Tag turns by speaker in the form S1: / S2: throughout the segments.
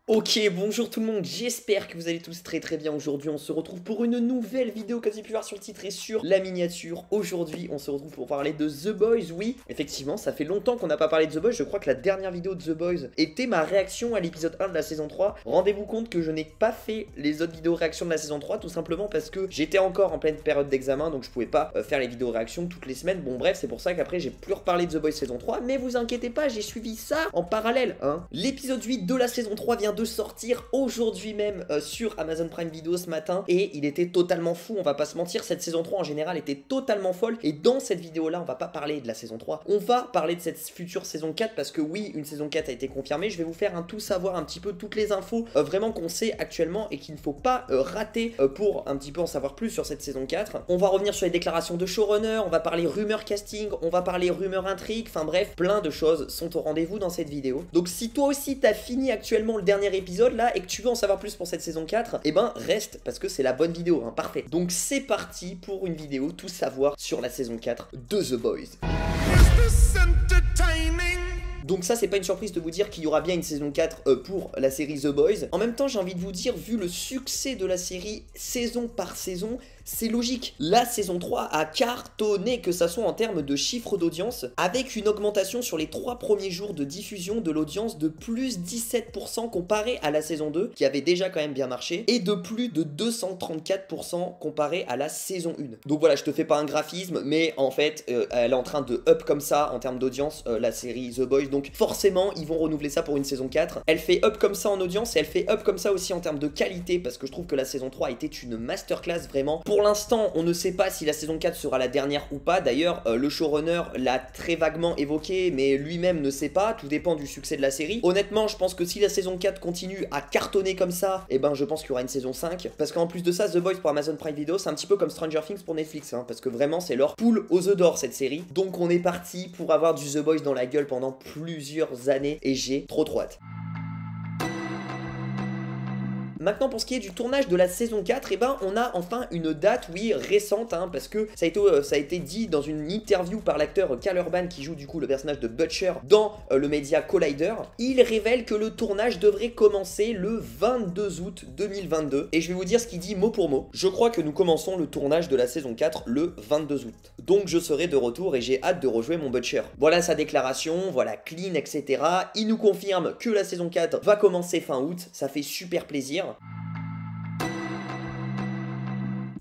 S1: Ok, bonjour tout le monde, j'espère que vous allez tous très bien. Aujourd'hui on se retrouve pour une nouvelle vidéo, comme vous avez pu voir sur le titre et sur la miniature. Aujourd'hui on se retrouve pour parler de The Boys. Oui, effectivement ça fait longtemps qu'on n'a pas parlé de The Boys. Je crois que la dernière vidéo de The Boys était ma réaction à l'épisode 1 de la saison 3. Rendez-vous compte que je n'ai pas fait les autres vidéos réactions de la saison 3, tout simplement parce que j'étais encore en pleine période d'examen, donc je pouvais pas faire les vidéos réactions toutes les semaines. Bon bref, c'est pour ça qu'après j'ai plus reparlé de The Boys saison 3, mais vous inquiétez pas, j'ai suivi ça en parallèle, hein. L'épisode 8 de la saison 3 vient de sortir aujourd'hui même sur Amazon Prime Video ce matin, et il était totalement fou, on va pas se mentir. Cette saison 3 en général était totalement folle, et dans cette vidéo là on va pas parler de la saison 3, on va parler de cette future saison 4, parce que oui, une saison 4 a été confirmée. Je vais vous faire un tout savoir, un petit peu toutes les infos vraiment qu'on sait actuellement et qu'il ne faut pas rater pour un petit peu en savoir plus sur cette saison 4. On va revenir sur les déclarations de showrunner, on va parler rumeur casting, on va parler rumeur intrigue, enfin bref, plein de choses sont au rendez-vous dans cette vidéo. Donc si toi aussi t'as fini actuellement le dernier épisode là et que tu veux en savoir plus pour cette saison 4, eh ben reste, parce que c'est la bonne vidéo, hein, parfait. Donc c'est parti pour une vidéo tout savoir sur la saison 4 de The Boys. Donc ça, c'est pas une surprise de vous dire qu'il y aura bien une saison 4 pour la série The Boys. En même temps, j'ai envie de vous dire, vu le succès de la série saison par saison, c'est logique. La saison 3 a cartonné, que ça soit en termes de chiffres d'audience, avec une augmentation sur les 3 premiers jours de diffusion de l'audience de plus 17% comparé à la saison 2, qui avait déjà quand même bien marché, et de plus de 234% comparé à la saison 1. Donc voilà, je te fais pas un graphisme, mais en fait, elle est en train de up comme ça en termes d'audience, la série The Boys. Donc forcément, ils vont renouveler ça pour une saison 4. Elle fait up comme ça en audience, et elle fait up comme ça aussi en termes de qualité, parce que je trouve que la saison 3 était une masterclass vraiment. Pour l'instant, on ne sait pas si la saison 4 sera la dernière ou pas. D'ailleurs, le showrunner l'a très vaguement évoqué, mais lui-même ne sait pas. Tout dépend du succès de la série. Honnêtement, je pense que si la saison 4 continue à cartonner comme ça, eh ben je pense qu'il y aura une saison 5. Parce qu'en plus de ça, The Boys pour Amazon Prime Video, c'est un petit peu comme Stranger Things pour Netflix, hein, parce que vraiment, c'est leur poule aux œufs d'or, cette série. Donc on est parti pour avoir du The Boys dans la gueule pendant plusieurs années, et j'ai trop hâte. Maintenant, pour ce qui est du tournage de la saison 4, eh ben, on a enfin une date, oui, récente, hein, parce que ça a été dit dans une interview par l'acteur Karl Urban, qui joue du coup le personnage de Butcher dans le média Collider. Il révèle que le tournage devrait commencer le 22 août 2022, et je vais vous dire ce qu'il dit mot pour mot. Je crois que nous commençons le tournage de la saison 4 le 22 août. Donc je serai de retour et j'ai hâte de rejouer mon Butcher. Voilà sa déclaration, voilà clean, etc. Il nous confirme que la saison 4 va commencer fin août, ça fait super plaisir.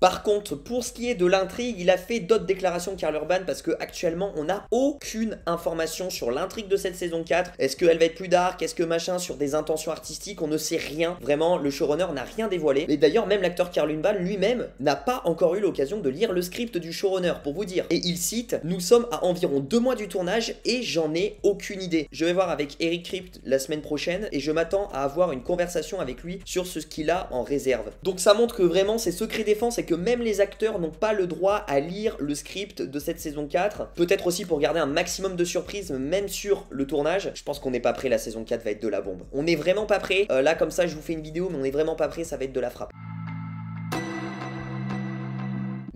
S1: Par contre, pour ce qui est de l'intrigue, il a fait d'autres déclarations, Karl Urban, parce que actuellement on n'a aucune information sur l'intrigue de cette saison 4. Est-ce qu'elle va être plus dark? Est-ce que machin? Sur des intentions artistiques, on ne sait rien. Vraiment, le showrunner n'a rien dévoilé. Et d'ailleurs, même l'acteur Karl Urban lui-même n'a pas encore eu l'occasion de lire le script du showrunner, pour vous dire. Et il cite: nous sommes à environ 2 mois du tournage et j'en ai aucune idée. Je vais voir avec Eric Kripke la semaine prochaine et je m'attends à avoir une conversation avec lui sur ce qu'il a en réserve. Donc ça montre que vraiment c'est secret défense et que même les acteurs n'ont pas le droit à lire le script de cette saison 4. Peut-être aussi pour garder un maximum de surprises, même sur le tournage. Je pense qu'on n'est pas prêt, la saison 4 va être de la bombe. On n'est vraiment pas prêt. Là, comme ça, je vous fais une vidéo, mais on n'est vraiment pas prêt, ça va être de la frappe.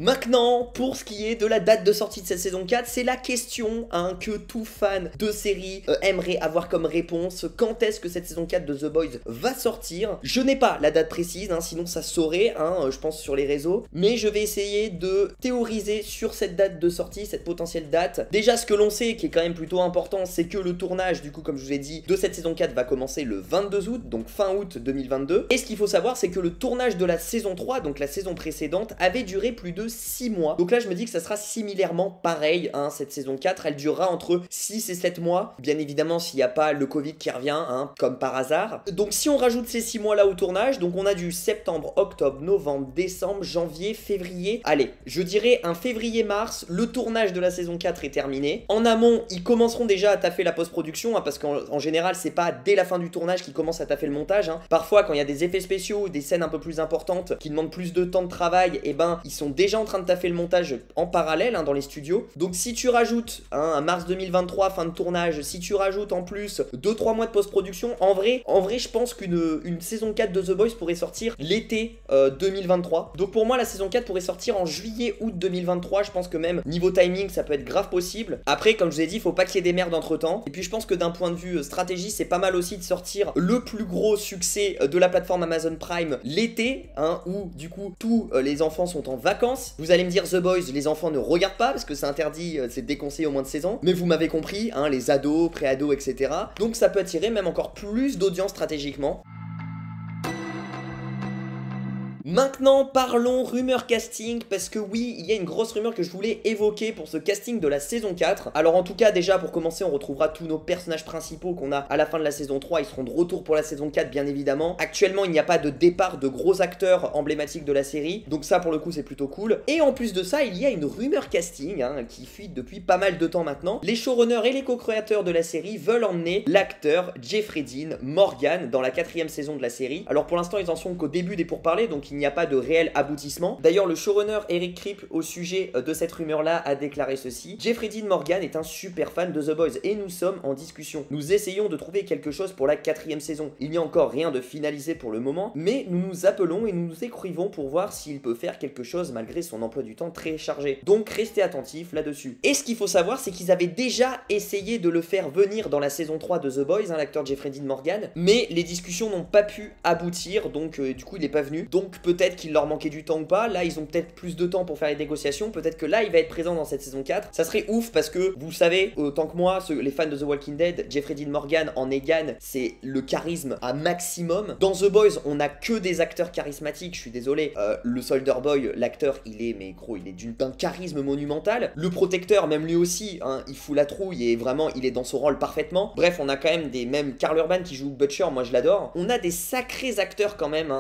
S1: Maintenant, pour ce qui est de la date de sortie de cette saison 4, c'est la question hein, que tout fan de série aimerait avoir comme réponse. Quand est-ce que cette saison 4 de The Boys va sortir? Je n'ai pas la date précise, hein, sinon ça saurait, hein, je pense, sur les réseaux. Mais je vais essayer de théoriser sur cette date de sortie, cette potentielle date. Déjà, ce que l'on sait, qui est quand même plutôt important, c'est que le tournage, du coup, comme je vous ai dit, de cette saison 4 va commencer le 22 août, donc fin août 2022. Et ce qu'il faut savoir, c'est que le tournage de la saison 3, donc la saison précédente, avait duré plus de 6 mois. Donc là je me dis que ça sera similairement pareil, hein, cette saison 4 elle durera entre 6 et 7 mois, bien évidemment s'il n'y a pas le Covid qui revient, hein, comme par hasard. Donc si on rajoute ces 6 mois là au tournage, donc on a du septembre, octobre, novembre, décembre, janvier, février. Allez, je dirais un février-mars, le tournage de la saison 4 est terminé. En amont, ils commenceront déjà à taffer la post-production, hein, parce qu'en général c'est pas dès la fin du tournage qu'ils commencent à taffer le montage, hein. Parfois quand il y a des effets spéciaux, des scènes un peu plus importantes qui demandent plus de temps de travail, et ben ils sont déjà déjà en train de taffer le montage en parallèle dans les studios. Donc si tu rajoutes un mars 2023, fin de tournage, si tu rajoutes en plus 2-3 mois de post-production, en vrai je pense qu'une saison 4 de The Boys pourrait sortir l'été 2023. Donc pour moi la saison 4 pourrait sortir en juillet-août 2023. Je pense que même niveau timing ça peut être grave possible. Après comme je vous ai dit, faut pas qu'il y ait des merdes entre temps. Et puis je pense que d'un point de vue stratégie, c'est pas mal aussi de sortir le plus gros succès de la plateforme Amazon Prime l'été, où du coup tous les enfants sont en vacances. Vous allez me dire The Boys, les enfants ne regardent pas parce que c'est interdit, c'est déconseillé au moins de 16 ans. Mais vous m'avez compris, les ados, pré-ados, etc. Donc ça peut attirer même encore plus d'audience stratégiquement. Maintenant, parlons rumeur casting, parce que oui, il y a une grosse rumeur que je voulais évoquer pour ce casting de la saison 4. Alors en tout cas, déjà, pour commencer, on retrouvera tous nos personnages principaux qu'on a à la fin de la saison 3. Ils seront de retour pour la saison 4, bien évidemment. Actuellement, il n'y a pas de départ de gros acteurs emblématiques de la série, donc ça, pour le coup, c'est plutôt cool. Et en plus de ça, il y a une rumeur casting, qui fuite depuis pas mal de temps maintenant. Les showrunners et les co-créateurs de la série veulent emmener l'acteur Jeffrey Dean Morgan dans la 4e saison de la série. Alors pour l'instant, ils en sont qu'au début des pourparlers, donc il n'y a pas de réel aboutissement. D'ailleurs, le showrunner Eric Kripke, au sujet de cette rumeur-là, a déclaré ceci: Jeffrey Dean Morgan est un super fan de The Boys et nous sommes en discussion. Nous essayons de trouver quelque chose pour la 4e saison. Il n'y a encore rien de finalisé pour le moment, mais nous nous appelons et nous nous écrivons pour voir s'il peut faire quelque chose malgré son emploi du temps très chargé. Donc restez attentifs là-dessus. Et ce qu'il faut savoir, c'est qu'ils avaient déjà essayé de le faire venir dans la saison 3 de The Boys, l'acteur Jeffrey Dean Morgan, mais les discussions n'ont pas pu aboutir, donc du coup il n'est pas venu. Donc peut-être qu'il leur manquait du temps ou pas. Là, ils ont peut-être plus de temps pour faire les négociations. Peut-être que là, il va être présent dans cette saison 4. Ça serait ouf parce que, vous savez, autant que moi, les fans de The Walking Dead, Jeffrey Dean Morgan en Negan, c'est le charisme à maximum. Dans The Boys, on a que des acteurs charismatiques. Je suis désolé. Le Soldier Boy, l'acteur, mais gros, il est d'un charisme monumental. Le protecteur, même lui aussi, il fout la trouille et vraiment, il est dans son rôle parfaitement. Bref, on a quand même même Karl Urban qui joue Butcher, moi je l'adore. On a des sacrés acteurs quand même,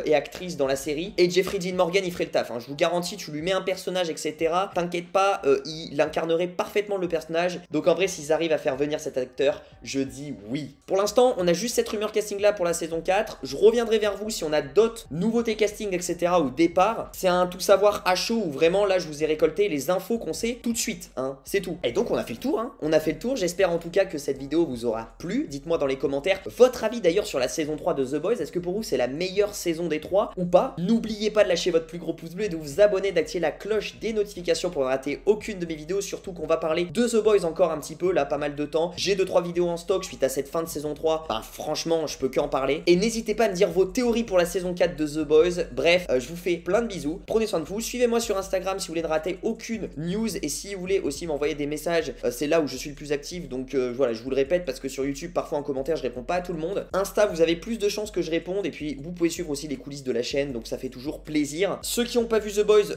S1: et actrices dans la série. Et Jeffrey Dean Morgan, il ferait le taf. Je vous garantis, tu lui mets un personnage, etc. T'inquiète pas, il incarnerait parfaitement le personnage. Donc en vrai, s'ils arrivent à faire venir cet acteur, je dis oui. Pour l'instant, on a juste cette rumeur casting là pour la saison 4. Je reviendrai vers vous si on a d'autres nouveautés casting, etc. au départ. C'est un tout savoir à chaud où vraiment là, je vous ai récolté les infos qu'on sait tout de suite. C'est tout. Et donc on a fait le tour. On a fait le tour. J'espère en tout cas que cette vidéo vous aura plu. Dites-moi dans les commentaires votre avis d'ailleurs sur la saison 3 de The Boys. Est-ce que pour vous c'est la meilleure saison des 3 ou pas? N'oubliez pas de lâcher votre plus gros pouce bleu et de vous abonner, d'activer la cloche des notifications pour ne rater aucune de mes vidéos. Surtout qu'on va parler de The Boys encore un petit peu, là, pas mal de temps. J'ai 2-3 vidéos en stock suite à cette fin de saison 3. Franchement, je peux qu'en parler. Et n'hésitez pas à me dire vos théories pour la saison 4 de The Boys. Bref, je vous fais plein de bisous. Prenez soin de vous. Suivez-moi sur Instagram si vous voulez ne rater aucune news. Et si vous voulez aussi m'envoyer des messages, c'est là où je suis le plus actif. Donc voilà, je vous le répète parce que sur YouTube, parfois en commentaire, je réponds pas à tout le monde. Insta, vous avez plus de chances que je réponde. Et puis, vous pouvez suivre aussi les coulisses de la chaîne. Donc ça fait toujours plaisir. Ceux qui n'ont pas vu The Boys,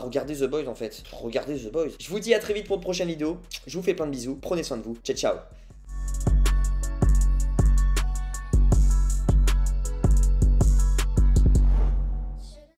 S1: regardez The Boys en fait. Regardez The Boys. Je vous dis à très vite pour une prochaine vidéo. Je vous fais plein de bisous. Prenez soin de vous. Ciao, ciao.